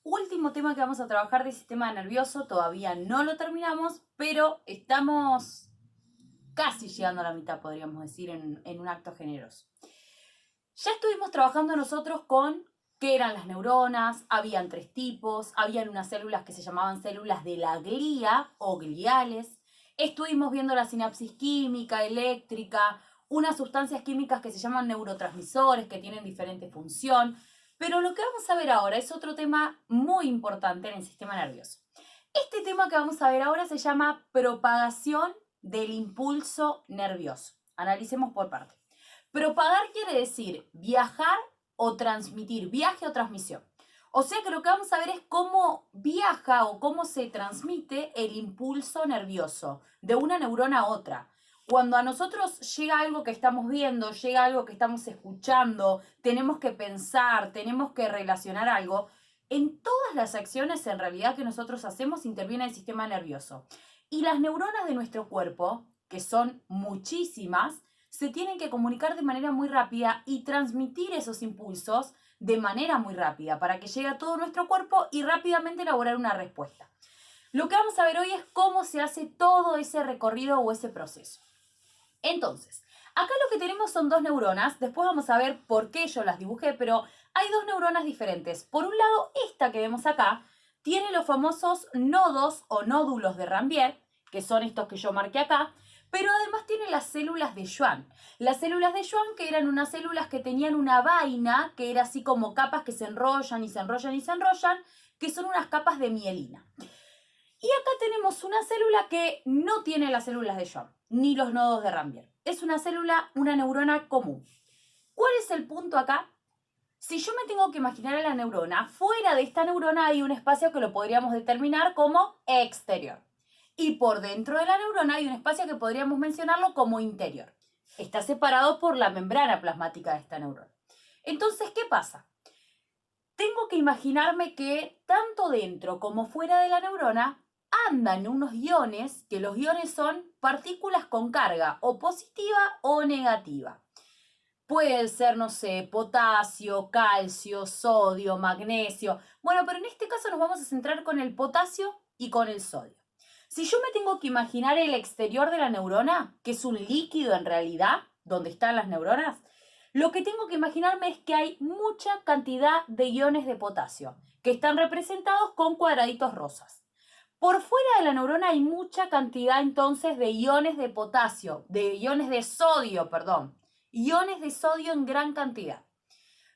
Último tema que vamos a trabajar del sistema nervioso, todavía no lo terminamos, pero estamos casi llegando a la mitad, podríamos decir, en un acto generoso. Ya estuvimos trabajando nosotros con qué eran las neuronas, habían tres tipos, habían unas células que se llamaban células de la glía o gliales, estuvimos viendo la sinapsis química, eléctrica, unas sustancias químicas que se llaman neurotransmisores que tienen diferente función, pero lo que vamos a ver ahora es otro tema muy importante en el sistema nervioso. Este tema que vamos a ver ahora se llama propagación del impulso nervioso. Analicemos por parte. Propagar quiere decir viajar o transmitir, viaje o transmisión. O sea que lo que vamos a ver es cómo viaja o cómo se transmite el impulso nervioso de una neurona a otra. Cuando a nosotros llega algo que estamos viendo, llega algo que estamos escuchando, tenemos que pensar, tenemos que relacionar algo, en todas las acciones en realidad que nosotros hacemos interviene el sistema nervioso. Y las neuronas de nuestro cuerpo, que son muchísimas, se tienen que comunicar de manera muy rápida y transmitir esos impulsos de manera muy rápida para que llegue a todo nuestro cuerpo y rápidamente elaborar una respuesta. Lo que vamos a ver hoy es cómo se hace todo ese recorrido o ese proceso. Entonces, acá lo que tenemos son dos neuronas, después vamos a ver por qué yo las dibujé, pero hay dos neuronas diferentes. Por un lado, esta que vemos acá tiene los famosos nodos o nódulos de Ranvier, que son estos que yo marqué acá, pero además tiene las células de Schwann. Las células de Schwann que eran unas células que tenían una vaina, que era así como capas que se enrollan y se enrollan y se enrollan, que son unas capas de mielina. Y acá tenemos una célula que no tiene las células de Schwann, ni los nodos de Ranvier. Es una célula, una neurona común. ¿Cuál es el punto acá? Si yo me tengo que imaginar a la neurona, fuera de esta neurona hay un espacio que lo podríamos determinar como exterior. Y por dentro de la neurona hay un espacio que podríamos mencionarlo como interior. Está separado por la membrana plasmática de esta neurona. Entonces, ¿qué pasa? Tengo que imaginarme que tanto dentro como fuera de la neurona andan unos iones, que los iones son partículas con carga o positiva o negativa. Puede ser, no sé, potasio, calcio, sodio, magnesio. Bueno, pero en este caso nos vamos a centrar con el potasio y con el sodio. Si yo me tengo que imaginar el exterior de la neurona, que es un líquido en realidad, donde están las neuronas, lo que tengo que imaginarme es que hay mucha cantidad de iones de potasio, que están representados con cuadraditos rosas. Por fuera de la neurona hay mucha cantidad entonces de iones de potasio, de iones de sodio, perdón, iones de sodio en gran cantidad.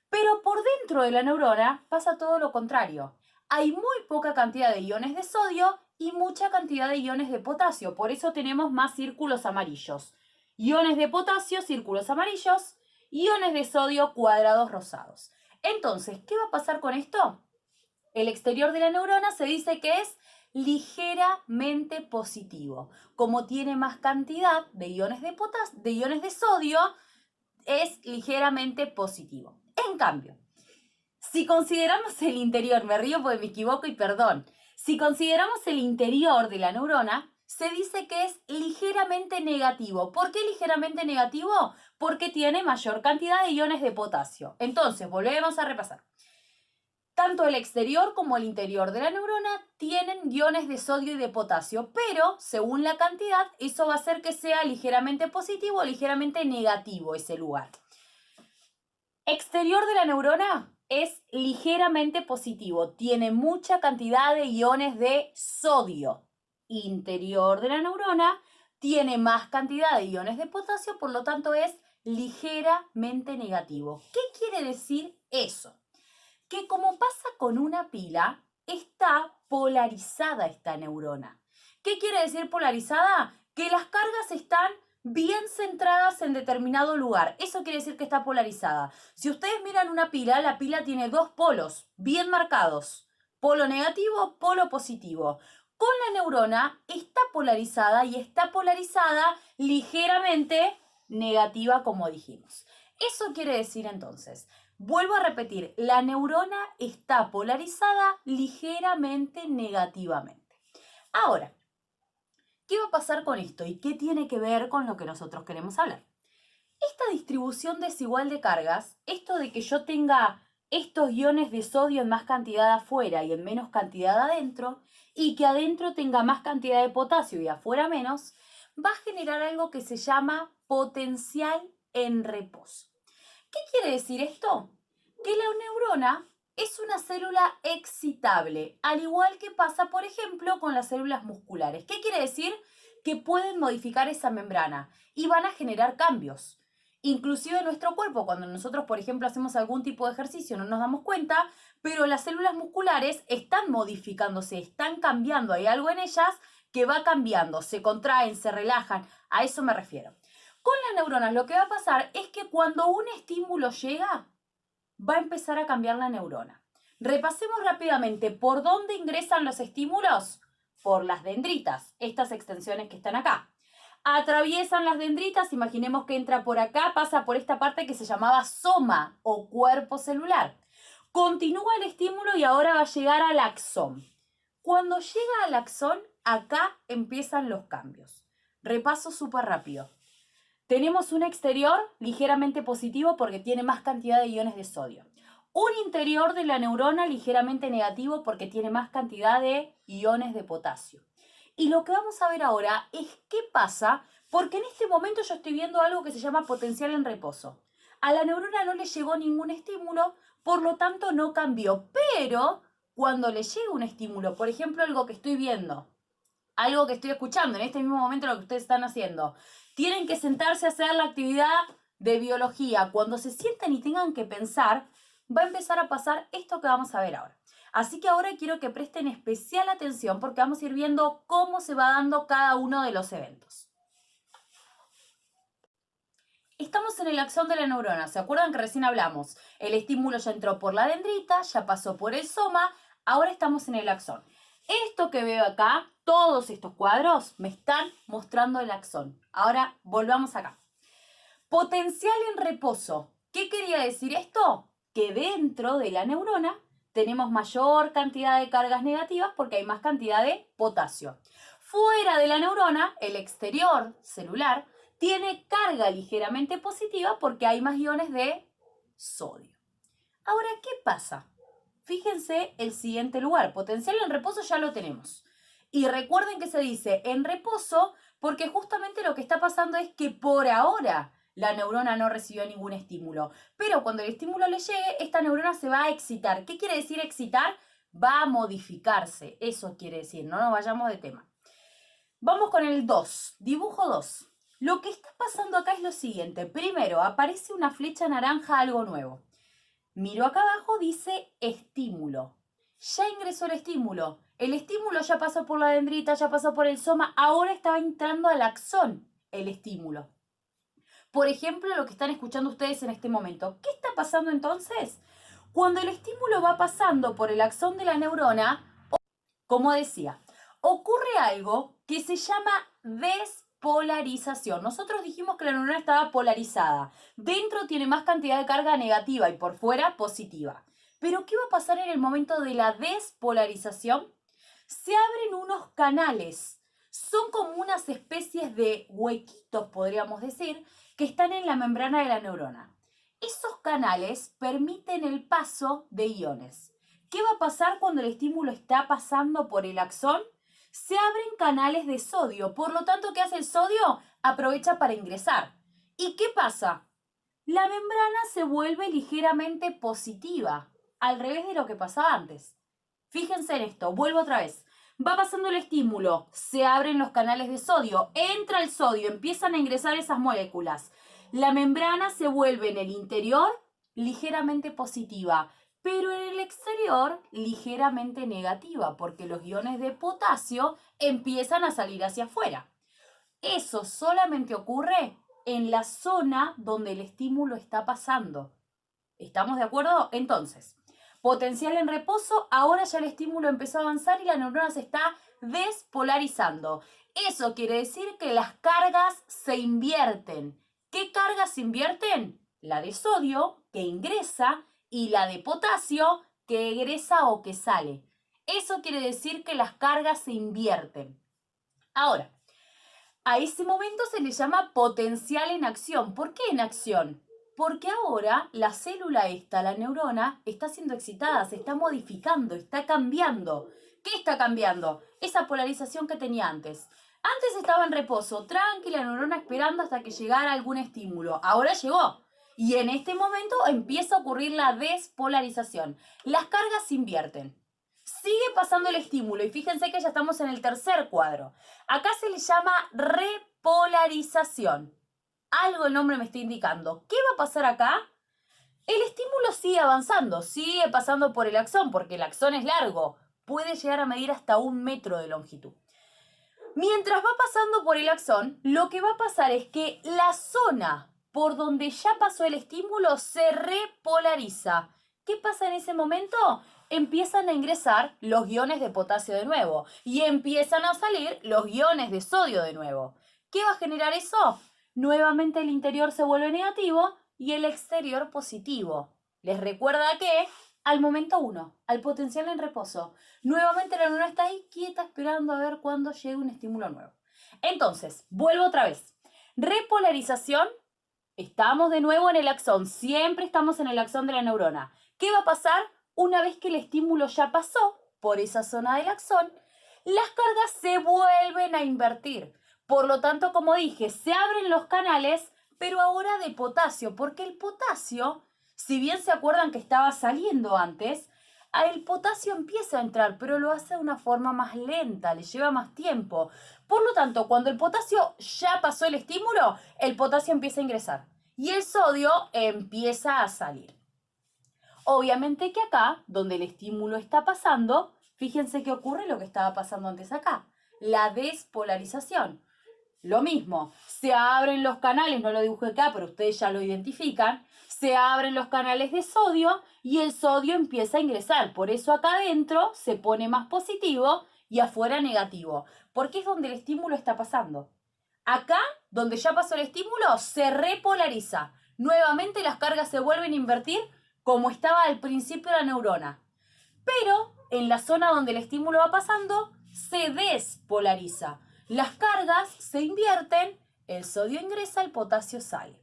Pero por dentro de la neurona pasa todo lo contrario. Hay muy poca cantidad de iones de sodio y mucha cantidad de iones de potasio. Por eso tenemos más círculos amarillos. Iones de potasio, círculos amarillos. Iones de sodio, cuadrados rosados. Entonces, ¿qué va a pasar con esto? El exterior de la neurona se dice que es ligeramente positivo. Como tiene más cantidad de iones de iones de sodio, es ligeramente positivo. En cambio, si consideramos el interior, me río porque me equivoco y perdón, si consideramos el interior de la neurona, se dice que es ligeramente negativo. ¿Por qué ligeramente negativo? Porque tiene mayor cantidad de iones de potasio. Entonces, volvemos a repasar. Tanto el exterior como el interior de la neurona tienen iones de sodio y de potasio, pero según la cantidad, eso va a hacer que sea ligeramente positivo o ligeramente negativo ese lugar. Exterior de la neurona es ligeramente positivo, tiene mucha cantidad de iones de sodio. Interior de la neurona tiene más cantidad de iones de potasio, por lo tanto es ligeramente negativo. ¿Qué quiere decir eso? Que como pasa con una pila, está polarizada esta neurona. ¿Qué quiere decir polarizada? Que las cargas están bien centradas en determinado lugar. Eso quiere decir que está polarizada. Si ustedes miran una pila, la pila tiene dos polos bien marcados. Polo negativo, polo positivo. Con la neurona está polarizada y está polarizada ligeramente negativa, como dijimos. Eso quiere decir entonces, vuelvo a repetir, la neurona está polarizada ligeramente negativamente. Ahora, ¿qué va a pasar con esto y qué tiene que ver con lo que nosotros queremos hablar? Esta distribución desigual de cargas, esto de que yo tenga estos iones de sodio en más cantidad afuera y en menos cantidad adentro, y que adentro tenga más cantidad de potasio y afuera menos, va a generar algo que se llama potencial en reposo. ¿Qué quiere decir esto? Que la neurona es una célula excitable, al igual que pasa, por ejemplo, con las células musculares. ¿Qué quiere decir? Que pueden modificar esa membrana y van a generar cambios. Inclusive en nuestro cuerpo, cuando nosotros, por ejemplo, hacemos algún tipo de ejercicio, no nos damos cuenta, pero las células musculares están modificándose, están cambiando, hay algo en ellas que va cambiando, se contraen, se relajan, a eso me refiero. Con las neuronas lo que va a pasar es que cuando un estímulo llega, va a empezar a cambiar la neurona. Repasemos rápidamente por dónde ingresan los estímulos. Por las dendritas, estas extensiones que están acá. Atraviesan las dendritas, imaginemos que entra por acá, pasa por esta parte que se llamaba soma o cuerpo celular. Continúa el estímulo y ahora va a llegar al axón. Cuando llega al axón, acá empiezan los cambios. Repaso súper rápido. Tenemos un exterior ligeramente positivo porque tiene más cantidad de iones de sodio. Un interior de la neurona ligeramente negativo porque tiene más cantidad de iones de potasio. Y lo que vamos a ver ahora es qué pasa, porque en este momento yo estoy viendo algo que se llama potencial en reposo. A la neurona no le llegó ningún estímulo, por lo tanto no cambió. Pero cuando le llega un estímulo, por ejemplo algo que estoy viendo, algo que estoy escuchando en este mismo momento, lo que ustedes están haciendo, tienen que sentarse a hacer la actividad de biología. Cuando se sienten y tengan que pensar, va a empezar a pasar esto que vamos a ver ahora. Así que ahora quiero que presten especial atención porque vamos a ir viendo cómo se va dando cada uno de los eventos. Estamos en el axón de la neurona. ¿Se acuerdan que recién hablamos? El estímulo ya entró por la dendrita, ya pasó por el soma, ahora estamos en el axón. Esto que veo acá, todos estos cuadros, me están mostrando el axón. Ahora volvamos acá. Potencial en reposo. ¿Qué quería decir esto? Que dentro de la neurona tenemos mayor cantidad de cargas negativas porque hay más cantidad de potasio. Fuera de la neurona, el exterior celular tiene carga ligeramente positiva porque hay más iones de sodio. Ahora, ¿qué pasa? Fíjense el siguiente lugar. Potencial en reposo ya lo tenemos. Y recuerden que se dice en reposo porque justamente lo que está pasando es que por ahora la neurona no recibió ningún estímulo. Pero cuando el estímulo le llegue, esta neurona se va a excitar. ¿Qué quiere decir excitar? Va a modificarse. Eso quiere decir, no nos vayamos de tema. Vamos con el 2. Dibujo 2. Lo que está pasando acá es lo siguiente. Primero, aparece una flecha naranja, algo nuevo. Miro acá abajo, dice estímulo. Ya ingresó el estímulo. El estímulo ya pasó por la dendrita, ya pasó por el soma. Ahora estaba entrando al axón el estímulo. Por ejemplo, lo que están escuchando ustedes en este momento. ¿Qué está pasando entonces? Cuando el estímulo va pasando por el axón de la neurona, como decía, ocurre algo que se llama despolarización. Nosotros dijimos que la neurona estaba polarizada. Dentro tiene más cantidad de carga negativa y por fuera positiva. Pero ¿qué va a pasar en el momento de la despolarización? Se abren unos canales. Son como unas especies de huequitos, podríamos decir, que están en la membrana de la neurona. Esos canales permiten el paso de iones. ¿Qué va a pasar cuando el estímulo está pasando por el axón? Se abren canales de sodio, por lo tanto, ¿qué hace el sodio? Aprovecha para ingresar. ¿Y qué pasa? La membrana se vuelve ligeramente positiva, al revés de lo que pasaba antes. Fíjense en esto, vuelvo otra vez. Va pasando el estímulo, se abren los canales de sodio, entra el sodio, empiezan a ingresar esas moléculas. La membrana se vuelve en el interior ligeramente positiva, pero en el exterior ligeramente negativa, porque los iones de potasio empiezan a salir hacia afuera. Eso solamente ocurre en la zona donde el estímulo está pasando. ¿Estamos de acuerdo? Entonces, potencial en reposo, ahora ya el estímulo empezó a avanzar y la neurona se está despolarizando. Eso quiere decir que las cargas se invierten. ¿Qué cargas se invierten? La de sodio, que ingresa, y la de potasio, que egresa o que sale. Eso quiere decir que las cargas se invierten. Ahora, a ese momento se le llama potencial en acción. ¿Por qué en acción? Porque ahora la célula esta, la neurona, está siendo excitada, se está modificando, está cambiando. ¿Qué está cambiando? Esa polarización que tenía antes. Antes estaba en reposo, tranquila, la neurona esperando hasta que llegara algún estímulo. Ahora llegó. Y en este momento empieza a ocurrir la despolarización. Las cargas se invierten. Sigue pasando el estímulo y fíjense que ya estamos en el tercer cuadro. Acá se le llama repolarización. Algo el nombre me está indicando. ¿Qué va a pasar acá? El estímulo sigue avanzando, sigue pasando por el axón, porque el axón es largo. Puede llegar a medir hasta 1 metro de longitud. Mientras va pasando por el axón, lo que va a pasar es que la zona por donde ya pasó el estímulo se repolariza. ¿Qué pasa en ese momento? Empiezan a ingresar los iones de potasio de nuevo y empiezan a salir los iones de sodio de nuevo. ¿Qué va a generar eso? Nuevamente el interior se vuelve negativo y el exterior positivo. Les recuerda que al momento 1, al potencial en reposo, nuevamente la neurona está ahí quieta esperando a ver cuándo llega un estímulo nuevo. Entonces, vuelvo otra vez. Repolarización, estamos de nuevo en el axón, siempre estamos en el axón de la neurona. ¿Qué va a pasar? Una vez que el estímulo ya pasó por esa zona del axón, las cargas se vuelven a invertir. Por lo tanto, como dije, se abren los canales, pero ahora de potasio, porque el potasio, si bien se acuerdan que estaba saliendo antes, el potasio empieza a entrar, pero lo hace de una forma más lenta, le lleva más tiempo. Por lo tanto, cuando el potasio ya pasó el estímulo, el potasio empieza a ingresar y el sodio empieza a salir. Obviamente que acá, donde el estímulo está pasando, fíjense que ocurre lo que estaba pasando antes acá, la despolarización. Lo mismo, se abren los canales, no lo dibujé acá, pero ustedes ya lo identifican, se abren los canales de sodio y el sodio empieza a ingresar. Por eso acá adentro se pone más positivo y afuera negativo, porque es donde el estímulo está pasando. Acá, donde ya pasó el estímulo, se repolariza. Nuevamente las cargas se vuelven a invertir como estaba al principio la neurona. Pero en la zona donde el estímulo va pasando, se despolariza. Las cargas se invierten, el sodio ingresa, el potasio sale.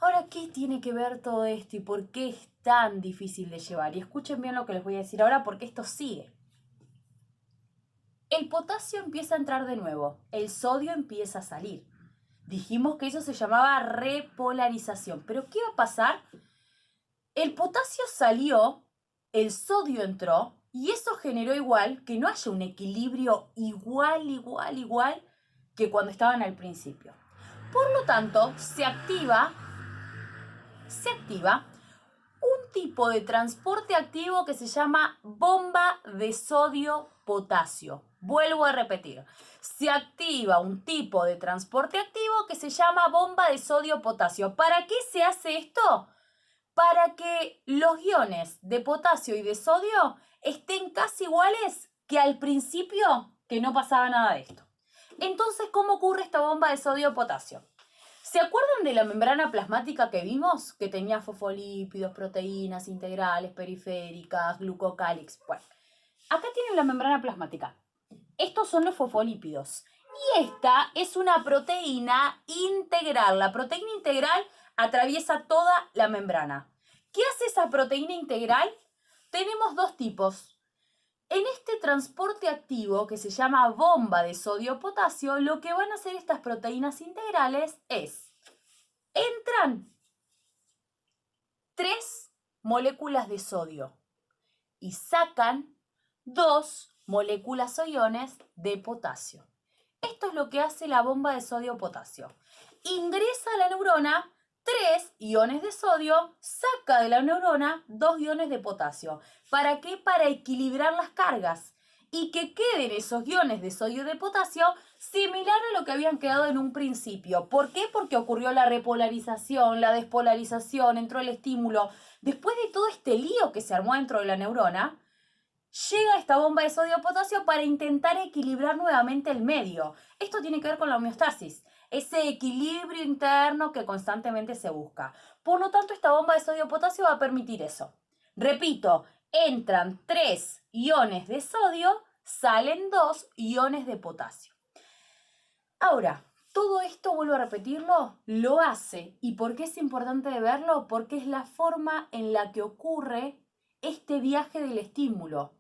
Ahora, ¿qué tiene que ver todo esto y por qué es tan difícil de llevar? Y escuchen bien lo que les voy a decir ahora porque esto sigue. El potasio empieza a entrar de nuevo, el sodio empieza a salir. Dijimos que eso se llamaba repolarización. ¿Pero qué va a pasar? El potasio salió, el sodio entró y eso generó igual que no haya un equilibrio igual que cuando estaban al principio. Por lo tanto, se activa un tipo de transporte activo que se llama bomba de sodio-potasio. Vuelvo a repetir, se activa un tipo de transporte activo que se llama bomba de sodio-potasio. ¿Para qué se hace esto? Para que los iones de potasio y de sodio estén casi iguales que al principio, que no pasaba nada de esto. Entonces, ¿cómo ocurre esta bomba de sodio-potasio? ¿Se acuerdan de la membrana plasmática que vimos? Que tenía fosfolípidos, proteínas integrales, periféricas, glucocálix. Bueno, acá tienen la membrana plasmática. Estos son los fosfolípidos. Y esta es una proteína integral. La proteína integral atraviesa toda la membrana. ¿Qué hace esa proteína integral? Tenemos dos tipos. En este transporte activo que se llama bomba de sodio-potasio, lo que van a hacer estas proteínas integrales es, entran 3 moléculas de sodio y sacan 2 moléculas o iones de potasio. Esto es lo que hace la bomba de sodio-potasio. Ingresa a la neurona 3 iones de sodio, saca de la neurona 2 iones de potasio. ¿Para qué? Para equilibrar las cargas y que queden esos iones de sodio y de potasio similar a lo que habían quedado en un principio. ¿Por qué? Porque ocurrió la repolarización, la despolarización, entró el estímulo. Después de todo este lío que se armó dentro de la neurona, llega esta bomba de sodio-potasio para intentar equilibrar nuevamente el medio. Esto tiene que ver con la homeostasis, ese equilibrio interno que constantemente se busca. Por lo tanto, esta bomba de sodio-potasio va a permitir eso. Repito, entran 3 iones de sodio, salen 2 iones de potasio. Ahora, Todo esto, vuelvo a repetirlo, lo hace. ¿Y por qué es importante de verlo? Porque es la forma en la que ocurre este viaje del estímulo.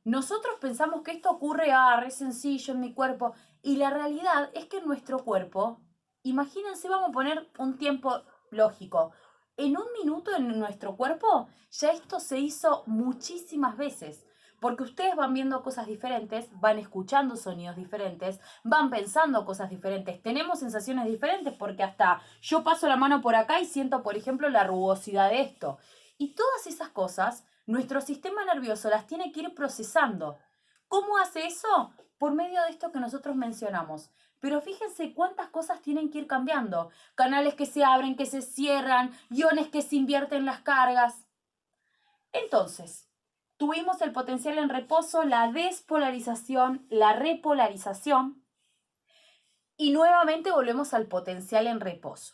Nosotros pensamos que esto ocurre, re sencillo en mi cuerpo, y la realidad es que en nuestro cuerpo, imagínense, vamos a poner un tiempo lógico, en un minuto en nuestro cuerpo ya esto se hizo muchísimas veces, porque ustedes van viendo cosas diferentes, van escuchando sonidos diferentes, van pensando cosas diferentes, tenemos sensaciones diferentes, porque hasta yo paso la mano por acá y siento, por ejemplo, la rugosidad de esto. Y todas esas cosas nuestro sistema nervioso las tiene que ir procesando. ¿Cómo hace eso? Por medio de esto que nosotros mencionamos. Pero fíjense cuántas cosas tienen que ir cambiando. Canales que se abren, que se cierran, iones que se invierten las cargas. Entonces, tuvimos el potencial en reposo, la despolarización, la repolarización y nuevamente volvemos al potencial en reposo.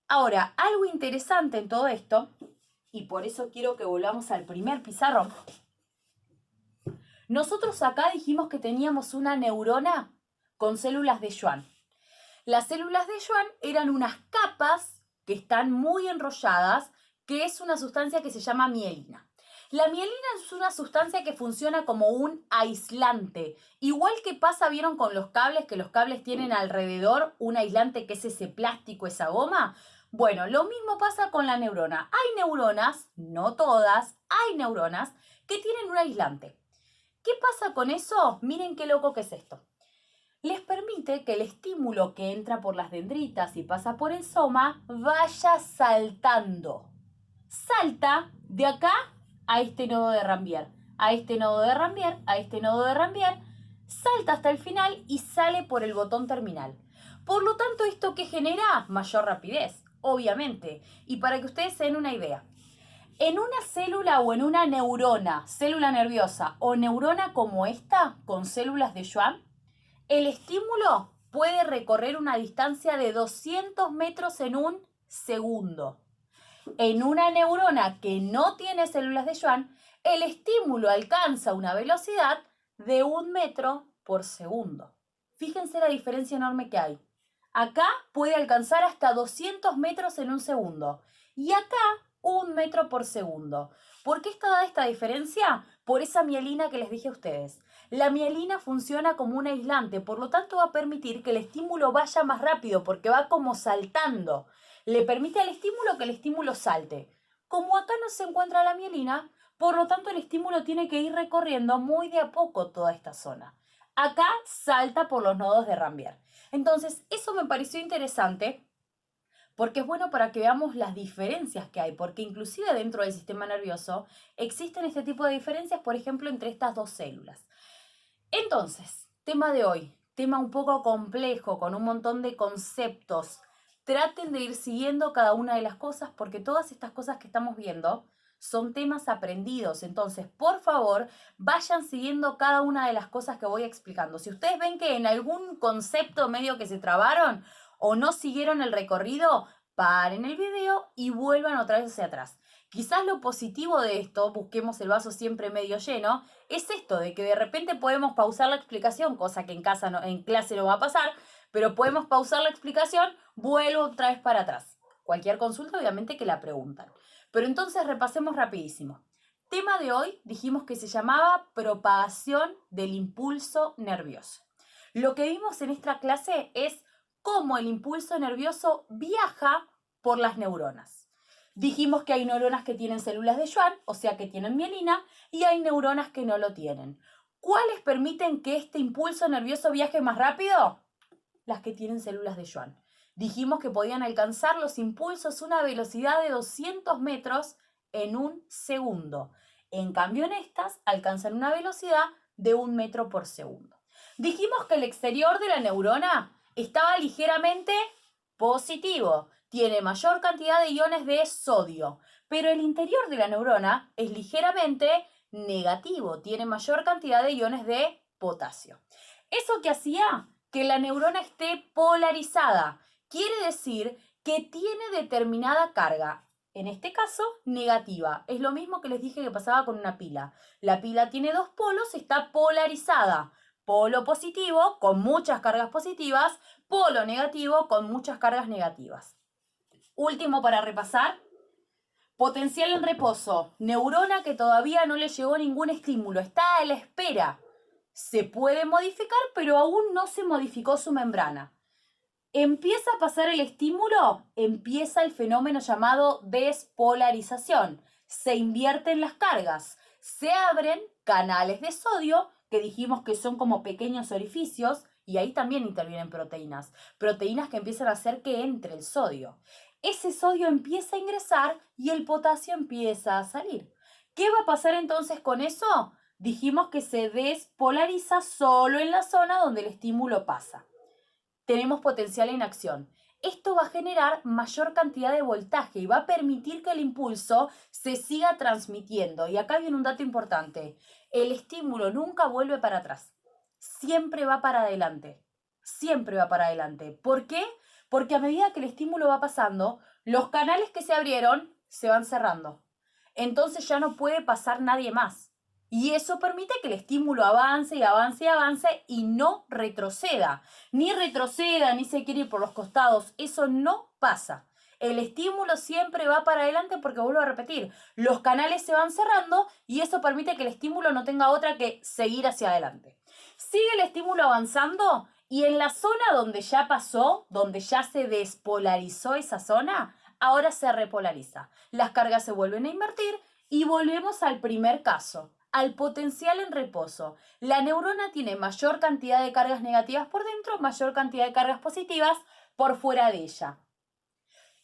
Ahora, algo interesante en todo esto, y por eso quiero que volvamos al primer pizarrón. Nosotros acá dijimos que teníamos una neurona con células de Schwann. Las células de Schwann eran unas capas que están muy enrolladas, que es una sustancia que se llama mielina. La mielina es una sustancia que funciona como un aislante. Igual que pasa, ¿vieron con los cables? Que los cables tienen alrededor un aislante que es ese plástico, esa goma. Bueno, lo mismo pasa con la neurona. Hay neuronas, no todas, hay neuronas que tienen un aislante. ¿Qué pasa con eso? Miren qué loco que es esto. Les permite que el estímulo que entra por las dendritas y pasa por el soma vaya saltando. Salta de acá a este nodo de Rambier, a este nodo de Rambier, a este nodo de Rambier, salta hasta el final y sale por el botón terminal. Por lo tanto, ¿esto qué genera? Mayor rapidez, obviamente. Y para que ustedes se den una idea, en una célula o en una neurona, célula nerviosa o neurona como esta, con células de Schwann, el estímulo puede recorrer una distancia de 200 metros en un segundo. En una neurona que no tiene células de Schwann, el estímulo alcanza una velocidad de 1 metro por segundo. Fíjense la diferencia enorme que hay. Acá puede alcanzar hasta 200 metros en un segundo y acá 1 metro por segundo. ¿Por qué está dada esta diferencia? Por esa mielina que les dije a ustedes. La mielina funciona como un aislante, por lo tanto va a permitir que el estímulo vaya más rápido porque va como saltando. Le permite al estímulo que el estímulo salte. Como acá no se encuentra la mielina, por lo tanto el estímulo tiene que ir recorriendo muy de a poco toda esta zona. Acá salta por los nodos de Rambier. Entonces, eso me pareció interesante porque es bueno para que veamos las diferencias que hay, porque inclusive dentro del sistema nervioso existen este tipo de diferencias, por ejemplo, entre estas dos células. Entonces, tema de hoy, tema un poco complejo, con un montón de conceptos. Traten de ir siguiendo cada una de las cosas porque todas estas cosas que estamos viendo son temas aprendidos. Entonces, por favor, vayan siguiendo cada una de las cosas que voy explicando. Si ustedes ven que en algún concepto medio que se trabaron o no siguieron el recorrido, paren el video y vuelvan otra vez hacia atrás. Quizás lo positivo de esto, busquemos el vaso siempre medio lleno, es esto de que de repente podemos pausar la explicación, cosa que en clase no va a pasar, pero podemos pausar la explicación, vuelvo otra vez para atrás. Cualquier consulta, obviamente, que la preguntan. Pero entonces repasemos rapidísimo. Tema de hoy dijimos que se llamaba propagación del impulso nervioso. Lo que vimos en esta clase es cómo el impulso nervioso viaja por las neuronas. Dijimos que hay neuronas que tienen células de Schwann, o sea que tienen mielina, y hay neuronas que no lo tienen. ¿Cuáles permiten que este impulso nervioso viaje más rápido? Las que tienen células de Schwann. Dijimos que podían alcanzar los impulsos a una velocidad de 200 metros en un segundo. En cambio, en estas alcanzan una velocidad de 1 metro por segundo. Dijimos que el exterior de la neurona estaba ligeramente positivo. Tiene mayor cantidad de iones de sodio, pero el interior de la neurona es ligeramente negativo. Tiene mayor cantidad de iones de potasio. ¿Eso qué hacía? Que la neurona esté polarizada. Quiere decir que tiene determinada carga. En este caso, negativa. Es lo mismo que les dije que pasaba con una pila. La pila tiene dos polos, está polarizada. Polo positivo con muchas cargas positivas, polo negativo con muchas cargas negativas. Último para repasar. Potencial en reposo. Neurona que todavía no le llegó ningún estímulo. Está a la espera. Se puede modificar, pero aún no se modificó su membrana. Empieza a pasar el estímulo, empieza el fenómeno llamado despolarización. Se invierten las cargas. Se abren canales de sodio, que dijimos que son como pequeños orificios, y ahí también intervienen proteínas. Proteínas que empiezan a hacer que entre el sodio. Ese sodio empieza a ingresar y el potasio empieza a salir. ¿Qué va a pasar entonces con eso? Dijimos que se despolariza solo en la zona donde el estímulo pasa. Tenemos potencial en acción. Esto va a generar mayor cantidad de voltaje y va a permitir que el impulso se siga transmitiendo. Y acá viene un dato importante. El estímulo nunca vuelve para atrás. Siempre va para adelante. Siempre va para adelante. ¿Por qué? Porque a medida que el estímulo va pasando, los canales que se abrieron se van cerrando. Entonces ya no puede pasar nadie más. Y eso permite que el estímulo avance y avance y avance y no retroceda. Ni retroceda, ni se quiere ir por los costados. Eso no pasa. El estímulo siempre va para adelante porque, vuelvo a repetir, los canales se van cerrando y eso permite que el estímulo no tenga otra que seguir hacia adelante. Sigue el estímulo avanzando y en la zona donde ya pasó, donde ya se despolarizó esa zona, ahora se repolariza. Las cargas se vuelven a invertir y volvemos al primer caso, al potencial en reposo. La neurona tiene mayor cantidad de cargas negativas por dentro, mayor cantidad de cargas positivas por fuera de ella.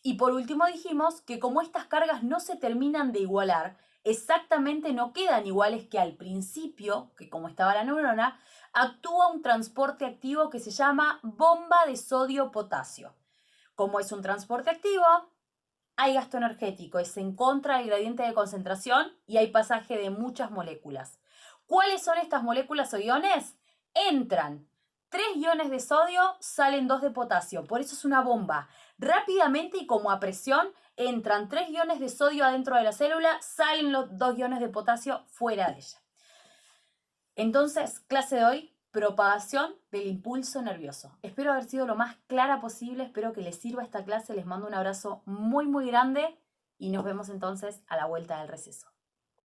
Y por último dijimos que como estas cargas no se terminan de igualar, exactamente no quedan iguales que al principio, que como estaba la neurona, actúa un transporte activo que se llama bomba de sodio-potasio. Como es un transporte activo, hay gasto energético, es en contra del gradiente de concentración y hay pasaje de muchas moléculas. ¿Cuáles son estas moléculas o iones? Entran 3 iones de sodio, salen 2 de potasio, por eso es una bomba. Rápidamente y como a presión, entran 3 iones de sodio adentro de la célula, salen los 2 iones de potasio fuera de ella. Entonces, clase de hoy, propagación del impulso nervioso. Espero haber sido lo más clara posible, espero que les sirva esta clase, les mando un abrazo muy muy grande y nos vemos entonces a la vuelta del receso.